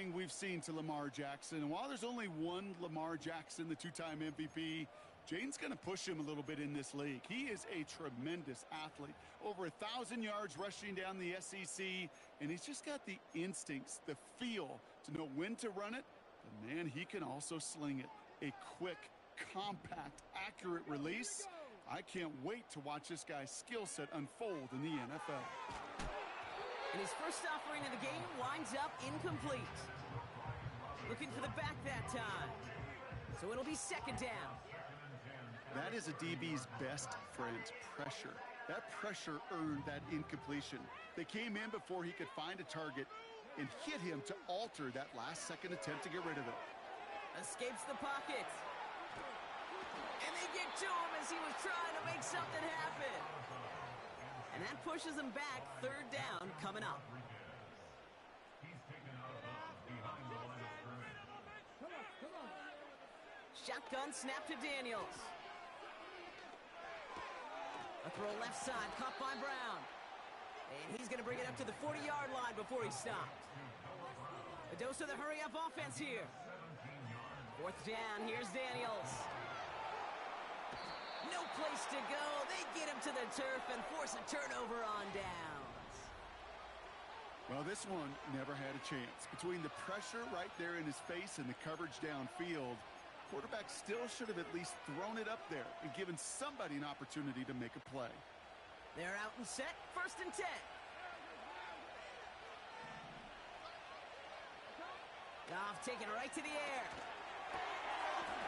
everything we've seen to Lamar Jackson. And while there's only one Lamar Jackson, the two-time MVP, Jaden's going to push him a little bit in this league. He is a tremendous athlete. Over 1,000 yards rushing down the SEC, and he's just got the instincts, the feel to know when to run it. But, man, he can also sling it. A quick, compact, accurate release. I can't wait to watch this guy's skill set unfold in the NFL. And his first offering of the game winds up incomplete. Looking for the back that time. So it'll be second down. That is a DB's best friend, pressure. That pressure earned that incompletion. They came in before he could find a target and hit him to alter that last-second attempt to get rid of it. Escapes the pocket. And they get to him as he was trying to make something happen. And that pushes him back. Third down coming up. Shotgun snap to Daniels. A throw left side, caught by Brown. And he's going to bring it up to the 40-yard line before he stopped. A dose of the hurry-up offense here. Fourth down, here's Daniels. No place to go. They get him to the turf and force a turnover on downs. Well, this one never had a chance. Between the pressure right there in his face and the coverage downfield, quarterback still should have at least thrown it up there and given somebody an opportunity to make a play. They're out and set, 1st and 10. Goff taking it right to the air.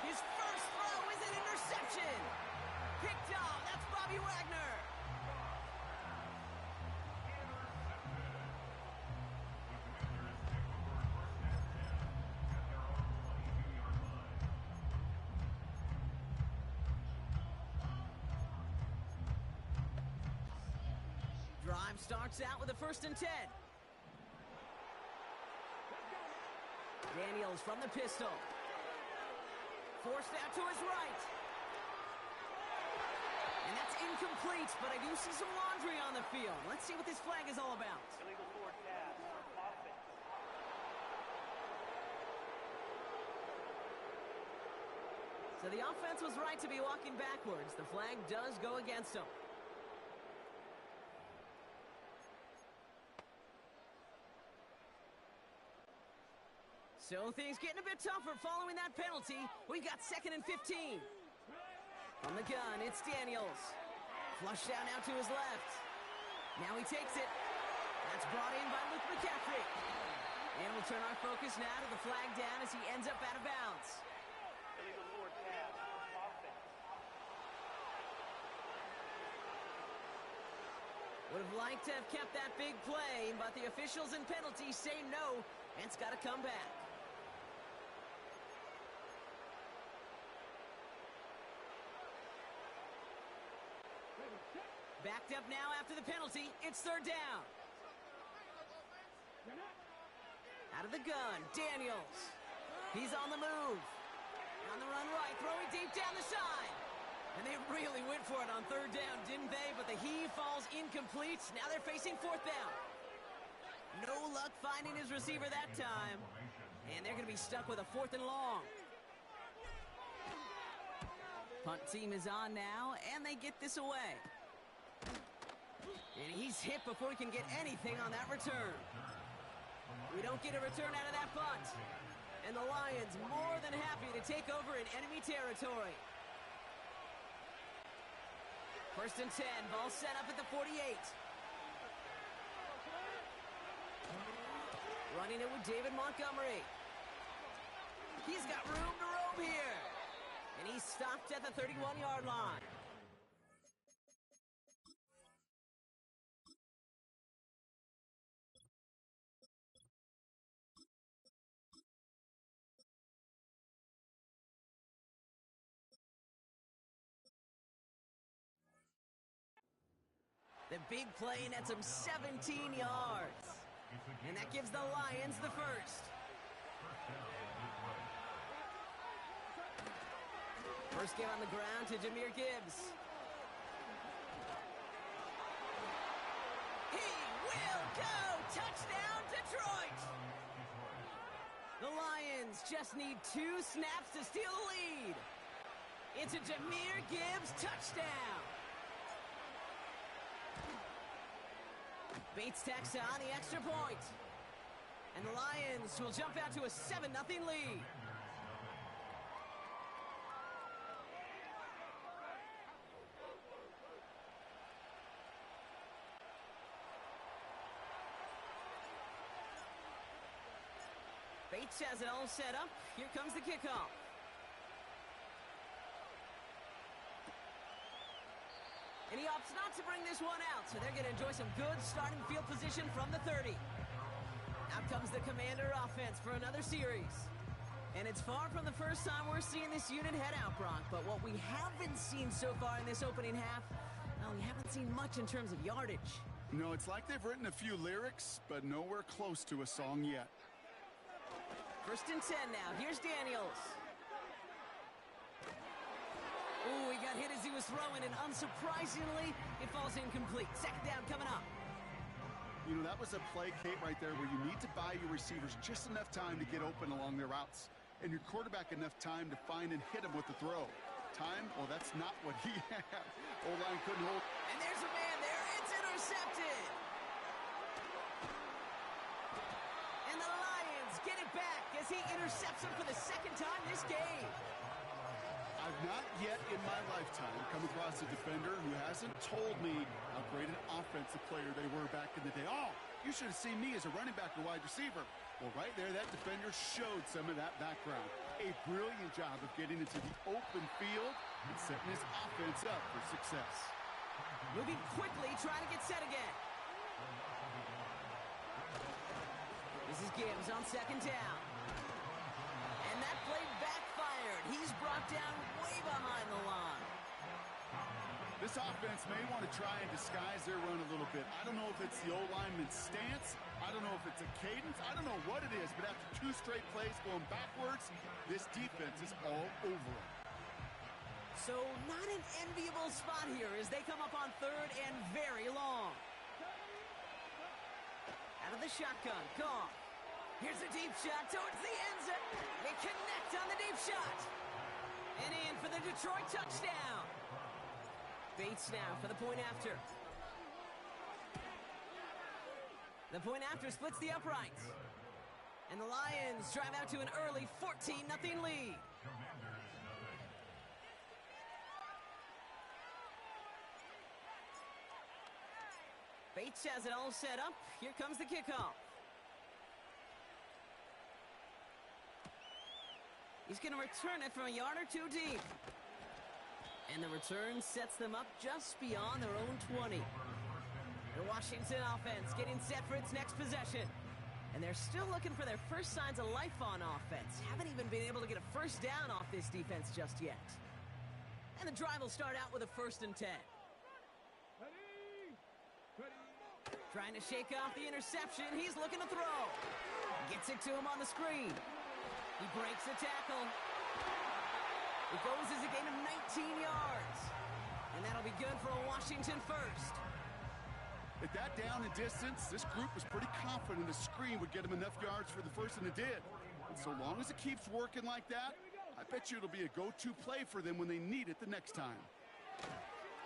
His first throw is an interception. Picked off, that's Bobby Wagner. Drive starts out with a 1st and 10. Daniels from the pistol. Forced out to his right. And that's incomplete, but I do see some laundry on the field. Let's see what this flag is all about. Illegal forward pass, offense. So the offense was right to be walking backwards. The flag does go against them. So things getting a bit tougher following that penalty. We've got 2nd and 15. On the gun, it's Daniels. Flushed out now to his left. Now he takes it. That's brought in by Luke McCaffrey. And we'll turn our focus now to the flag down as he ends up out of bounds. Illegal forward pass, offense. Would have liked to have kept that big play, but the officials and penalties say no, and it's got to come back. Backed up now after the penalty. It's 3rd down. Out of the gun, Daniels. He's on the move. On the run right, throwing deep down the side. And they really went for it on 3rd down, didn't they? But the heave falls incomplete. Now they're facing 4th down. No luck finding his receiver that time. And they're going to be stuck with a 4th and long. Punt team is on now, and they get this away. And he's hit before he can get anything on that return. We don't get a return out of that punt. And the Lions more than happy to take over in enemy territory. 1st and 10, ball set up at the 48. Running it with David Montgomery. He's got room to roam here. And he's stopped at the 31-yard line. The big play nets him 17 yards. And that gives the Lions the first. First game on the ground to Jahmyr Gibbs. He will go! Touchdown, Detroit! Lions just need 2 snaps to steal the lead. It's a Jahmyr Gibbs touchdown. Bates tacks on the extra point. And the Lions will jump out to a 7-0 lead. Bates has it all set up. Here comes the kickoff. And he opts not to bring this one out, so they're going to enjoy some good starting field position from the 30. Out comes the Commander offense for another series. And it's far from the first time we're seeing this unit head out, Brock, but what we haven't seen so far in this opening half, well, we haven't seen much in terms of yardage. No, it's like they've written a few lyrics, but nowhere close to a song yet. 1st and 10 now. Here's Daniels. Ooh, he got hit as he was throwing, and unsurprisingly, it falls incomplete. 2nd down coming up. You know, that was a play, Kate, right there, where you need to buy your receivers just enough time to get open along their routes, and your quarterback enough time to find and hit him with the throw. Time? Well, that's not what he had. O-line couldn't hold. And there's a man there. It's intercepted. And the Lions get it back as he intercepts him for the 2nd time this game. I've not yet in my lifetime come across a defender who hasn't told me how great an offensive player they were back in the day. Oh, you should have seen me as a running back or wide receiver. Well, right there, that defender showed some of that background. A brilliant job of getting into the open field and setting his offense up for success. Moving quickly, trying to get set again. This is Gibbs on 2nd down. And that play backfired. He's brought down way behind the line. This offense may want to try and disguise their run a little bit. I don't know if it's the O-lineman's stance. I don't know if it's a cadence. I don't know what it is, but after 2 straight plays going backwards, this defense is all over them. So not an enviable spot here as they come up on 3rd and very long. Out of the shotgun, Goff. Here's a deep shot towards the end zone. They connect on the deep shot. And in for the Detroit touchdown. Bates now for the point after. The point after splits the uprights. And the Lions drive out to an early 14-0 lead. Bates has it all set up. Here comes the kickoff. He's going to return it from a yard or 2 deep. And the return sets them up just beyond their own 20. The Washington offense getting set for its next possession. And they're still looking for their first signs of life on offense. Haven't even been able to get a 1st down off this defense just yet. And the drive will start out with a 1st and 10. Trying to shake off the interception. He's looking to throw. Gets it to him on the screen. He breaks the tackle. It goes as a gain of 19 yards. And that'll be good for a Washington 1st. At that down and distance, this group was pretty confident the screen would get them enough yards for the 1st, and it did. And so long as it keeps working like that, I bet you it'll be a go-to play for them when they need it the next time.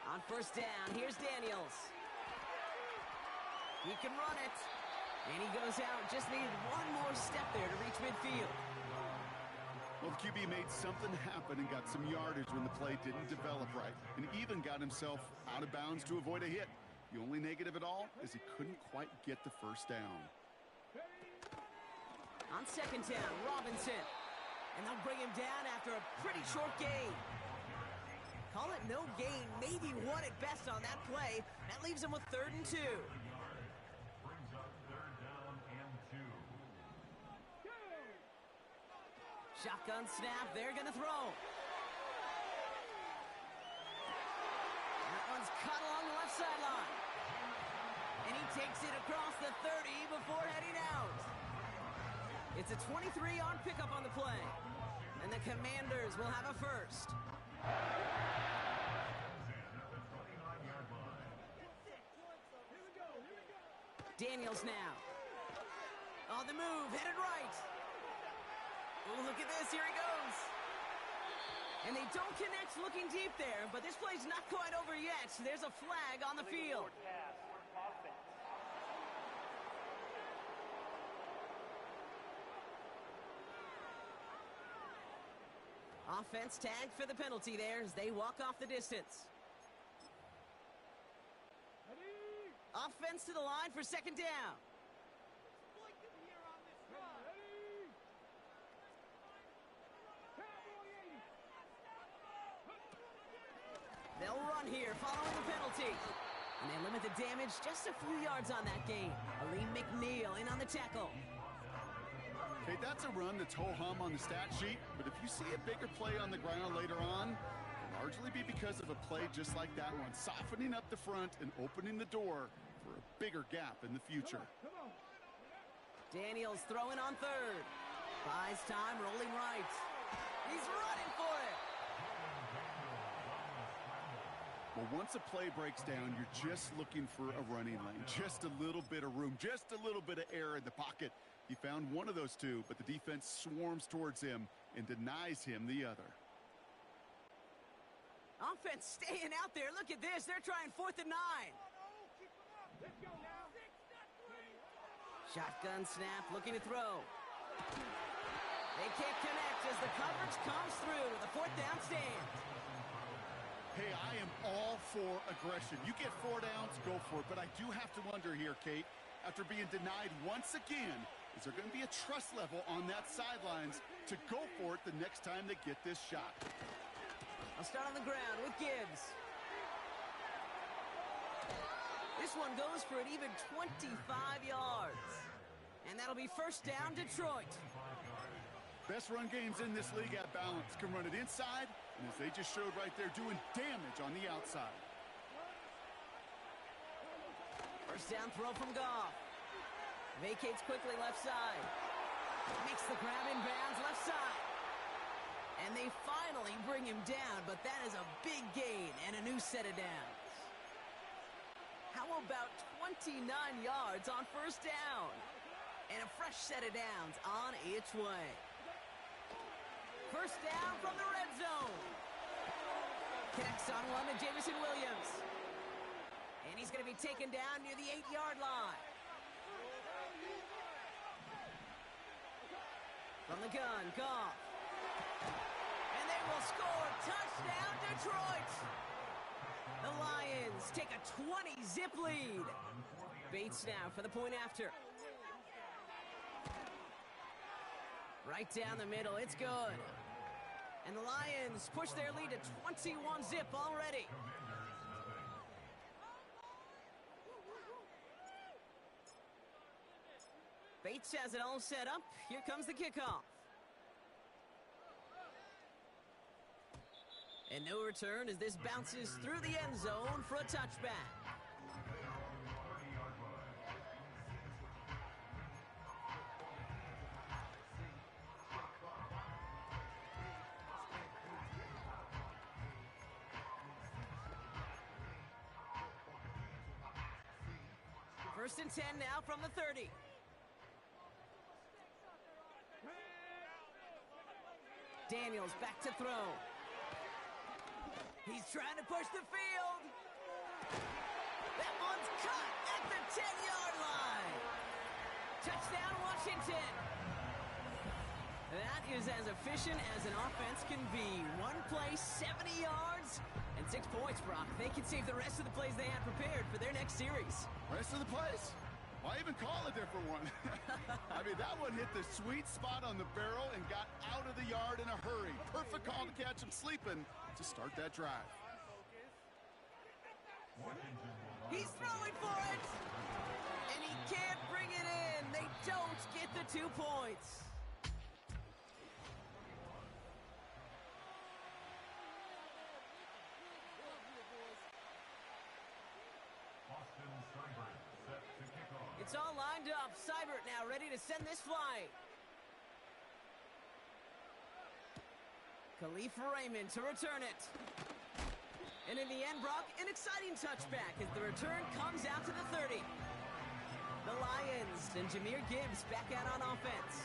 On 1st down, here's Daniels. He can run it. And he goes out. Just needed one more step there to reach midfield. Well, the QB made something happen and got some yardage when the play didn't develop right, and even got himself out of bounds to avoid a hit. The only negative at all is he couldn't quite get the 1st down. On 2nd down, Robinson. And they'll bring him down after a pretty short gain. Call it no gain, maybe 1 at best on that play. That leaves him with 3rd and 2. Shotgun snap, they're going to throw. That one's cut along the left sideline. And he takes it across the 30 before heading out. It's a 23-yard pickup on the play. And the Commanders will have a 1st. Daniels now. On the move, headed right. look at this. Here he goes. And they don't connect looking deep there, but this play's not quite over yet. There's a flag on the field. Forward pass. Offense. Offense tagged for the penalty there as they walk off the distance. Offense to the line for second down. They'll run here following the penalty. And they limit the damage just a few yards on that gain. Aleem McNeil in on the tackle. Okay, that's a run that's ho-hum on the stat sheet, but if you see a bigger play on the ground later on, it'll largely be because of a play just like that one, softening up the front and opening the door for a bigger gap in the future. Daniels throwing on third. Buys time, rolling right. He's running for it. Well, once a play breaks down, you're just looking for a running lane, just a little bit of room, just a little bit of air in the pocket. He found one of those two, but the defense swarms towards him and denies him the other. Offense staying out there. Look at this. They're trying 4th and 9. Shotgun snap, looking to throw. They can't connect as the coverage comes through. The 4th down stand. Hey, I am all for aggression. You get 4 downs, go for it. But I do have to wonder here, Kate, after being denied once again, is there going to be a trust level on that sidelines to go for it the next time they get this shot? I'll start on the ground with Gibbs. This one goes for an even 25 yards. And that'll be first down, Detroit. Best run games in this league at balance can run it inside, and as they just showed right there, doing damage on the outside. First down throw from Goff. Vacates quickly left side. Makes the grab in bounds left side. And they finally bring him down, but that is a big gain and a new set of downs. How about 29 yards on first down? And a fresh set of downs on its way. First down from the red zone. Connects on one to Jameson Williams. And he's going to be taken down near the 8-yard line. From the gun, Goff. And they will score. Touchdown, Detroit. The Lions take a 20-zip lead. Bates now for the point after. Right down the middle, it's good. And the Lions push their lead to 21-zip already. Bates has it all set up. Here comes the kickoff. And no return as this bounces through the end zone for a touchback. First and 10 now from the 30. Daniels back to throw. He's trying to push the field. That one's cut at the 10-yard line. Touchdown, Washington. That is as efficient as an offense can be. One play, 70 yards, and 6 points, Brock. They can save the rest of the plays they had prepared for their next series. Rest of the plays? Why even call a different one? I mean, that one hit the sweet spot on the barrel and got out of the yard in a hurry. Perfect call to catch him sleeping to start that drive. He's throwing for it! And he can't bring it in. They don't get the 2 points. It's all lined up. Seibert now ready to send this flight. Khalif Raymond to return it. And in the end, Brock, an exciting touchback as the return comes out to the 30. The Lions and Jahmyr Gibbs back out on offense.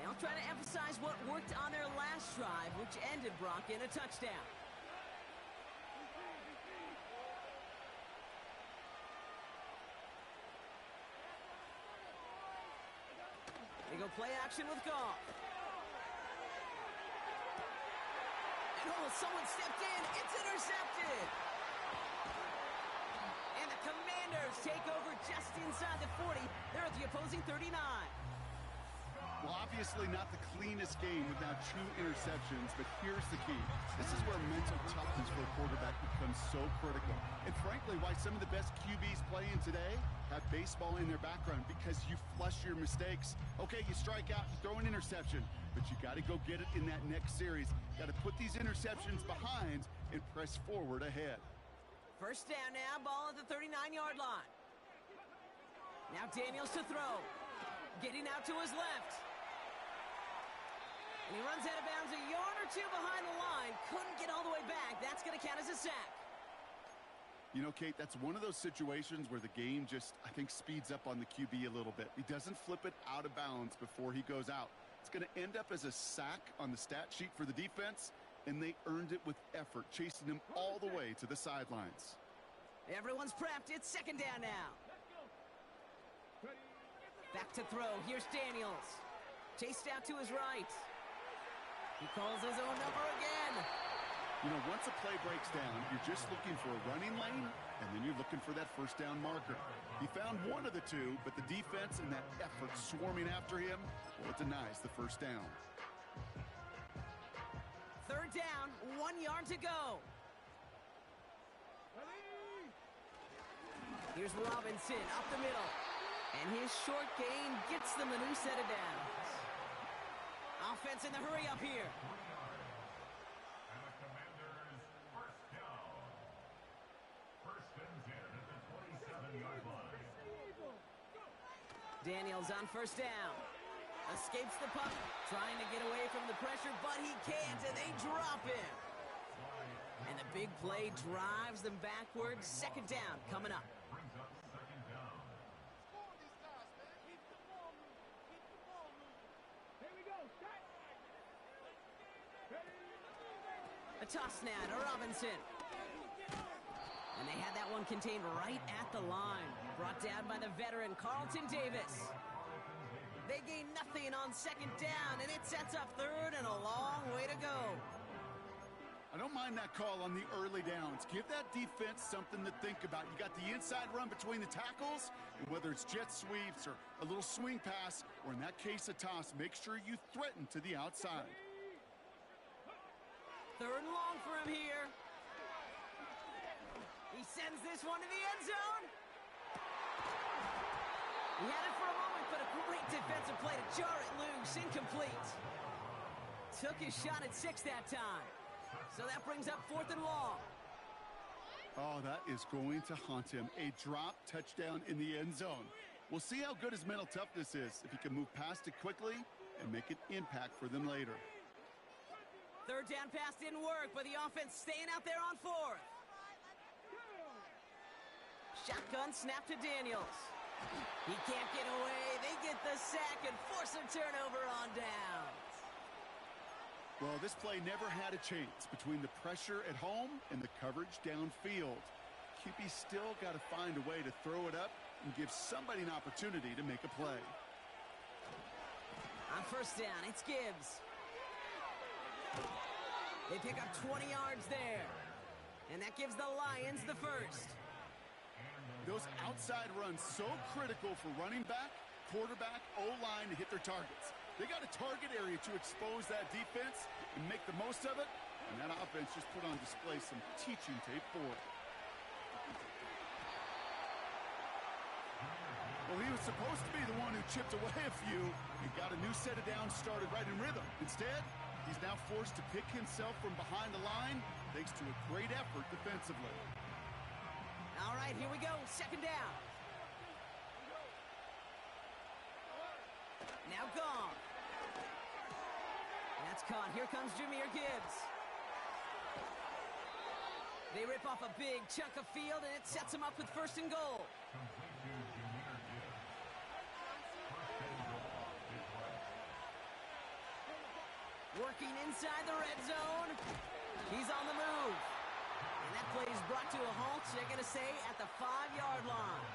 They'll trying to emphasize what worked on their last drive, which ended Brock in a touchdown. They go play action with Goff. And someone stepped in. It's intercepted. And the Commanders take over just inside the 40. They're at the opposing 39. Well, obviously not the cleanest game with now 2 interceptions, but here's the key. This is where mental toughness for a quarterback becomes so critical. And frankly, why some of the best QBs playing today have baseball in their background, because you flush your mistakes. Okay, you strike out, you throw an interception, but you got to go get it in that next series. Got to put these interceptions behind and press forward ahead. First down now, ball at the 39-yard line. Now Daniels to throw. Getting out to his left. And he runs out of bounds a yard or 2 behind the line. Couldn't get all the way back. That's going to count as a sack. You know, Kate, that's one of those situations where the game just, I think, speeds up on the QB a little bit. He doesn't flip it out of bounds before he goes out. It's going to end up as a sack on the stat sheet for the defense, and they earned it with effort, chasing him all the way to the sidelines. Everyone's prepped. It's second down now. Back to throw. Here's Daniels. Chased out to his right. He calls his own number again. You know, once a play breaks down, you're just looking for a running lane, and then you're looking for that first down marker. He found one of the 2, but the defense and that effort swarming after him, well, it denies the first down. Third down, 1 yard to go. Here's Robinson up the middle. And his short gain gets them a new set of downs. Offense in the hurry up here. And the Commanders first down. First and 10 at the 27-yard line. Daniels on first down. Escapes the puck. Trying to get away from the pressure, but he can't, and they drop him. And the big play drives them backwards. Second down coming up. Brings up second down. A toss now to Robinson. And they had that one contained right at the line. Brought down by the veteran Carlton Davis. They gain nothing on second down, and it sets up third and a long way to go. I don't mind that call on the early downs. Give that defense something to think about. You got the inside run between the tackles, and whether it's jet sweeps or a little swing pass, or in that case a toss, make sure you threaten to the outside. Third and long for him here. He sends this one to the end zone. He had it for a moment, but a great defensive play to jar it loose. Incomplete. Took his shot at 6 that time. So that brings up 4th and long. Oh, that is going to haunt him. A drop touchdown in the end zone. We'll see how good his mental toughness is, if he can move past it quickly and make an impact for them later. Third down pass didn't work, but the offense staying out there on 4th. Shotgun snap to Daniels. He can't get away. They get the sack and force a turnover on downs. Well, this play never had a chance between the pressure at home and the coverage downfield. QB still got to find a way to throw it up and give somebody an opportunity to make a play. On first down, it's Gibbs. They pick up 20 yards there. And that gives the Lions the first. Those outside runs so critical for running back, quarterback, O-line to hit their targets. They got a target area to expose that defense and make the most of it, and that offense just put on display some teaching tape for it. Well, he was supposed to be the one who chipped away a few and got a new set of downs started right in rhythm. Instead, he's now forced to pick himself from behind the line thanks to a great effort defensively. All right, here we go. Second down. Now gone. That's caught. Here comes Jahmyr Gibbs. They rip off a big chunk of field, and it sets them up with first and goal. Working inside the red zone. He's on the move. And that play is brought to a halt, they're going to say, at the 5-yard line.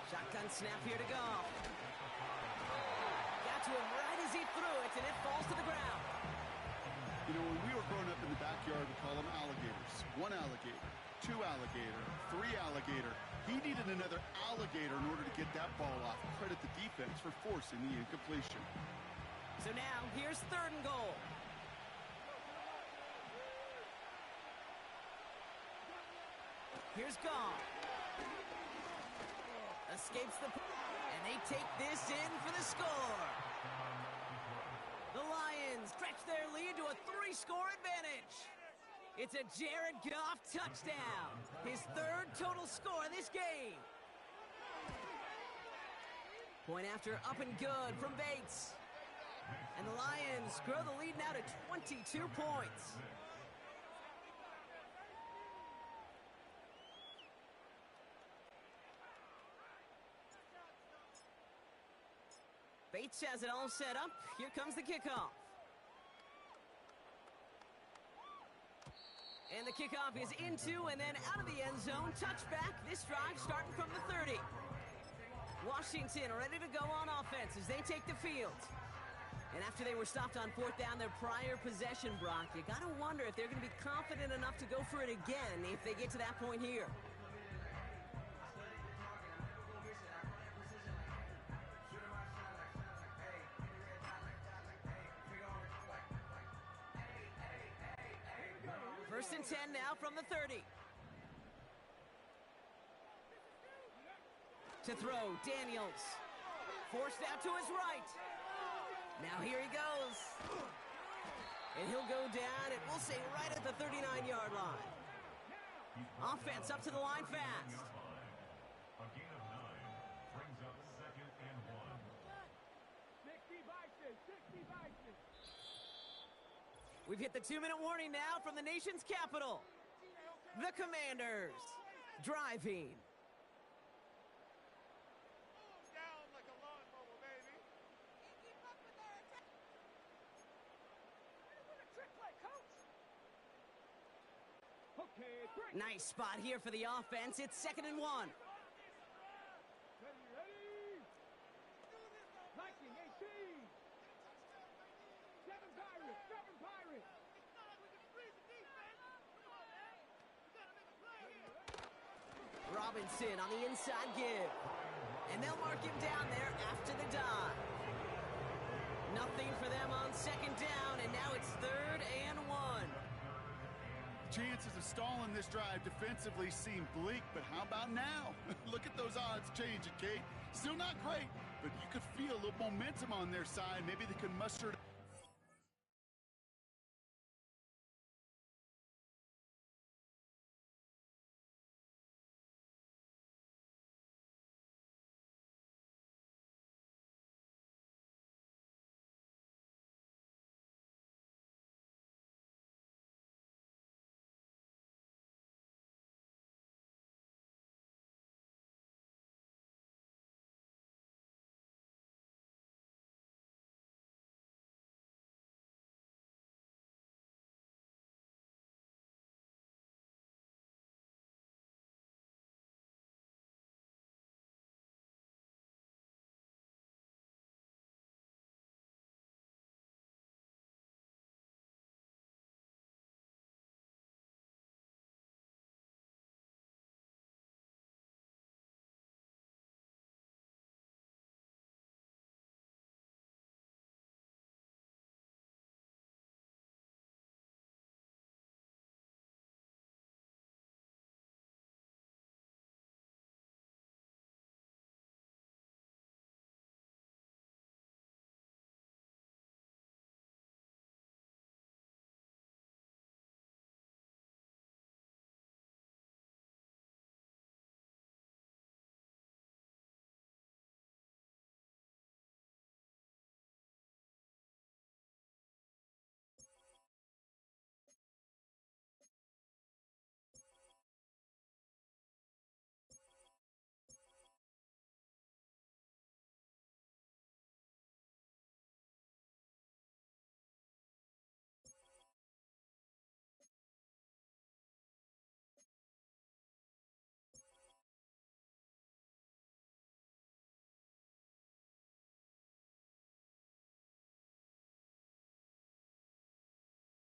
Shotgun snap here to go. Got to him right as he threw it, and it falls to the ground. You know, when we were growing up in the backyard, we call them alligators. 1 alligator, 2 alligator, 3 alligator. He needed another alligator in order to get that ball off. Credit the defense for forcing the incompletion. So now, here's 3rd and goal. Here's Goff. Escapes the... And they take this in for the score. The Lions stretch their lead to a 3-score advantage. It's a Jared Goff touchdown. His 3rd total score in this game. Point after up and good from Bates. And the Lions grow the lead now to 22 points. Bates has it all set up. Here comes the kickoff. And the kickoff is into and then out of the end zone. Touchback. This drive starting from the 30. Washington ready to go on offense as they take the field. And after they were stopped on 4th down their prior possession, Brock, you got to wonder if they're going to be confident enough to go for it again if they get to that point here. First and 10 now from the 30. To throw, Daniels. Forced out to his right. Now here he goes. And he'll go down, and we'll say right at the 39-yard line. Offense up to the line fast. A gain of 9 brings up 2nd and 1. 60 Vikings, 60 Vikings. We've hit the 2-minute warning now from the nation's capital. The Commanders driving. Down like a lawnmower, baby. Okay, break. Nice spot here for the offense. It's 2nd and 1. Ready, ready. Viking 18. 7 Pirates, 7 Pirates. Robinson on the inside give. And they'll mark him down there after the dive. Nothing for them on 2nd down, and now it's 3rd and 1. Chances of stalling this drive defensively seem bleak, but how about now? Look at those odds changing, Kate. Still not great, but you could feel a little momentum on their side. Maybe they can muster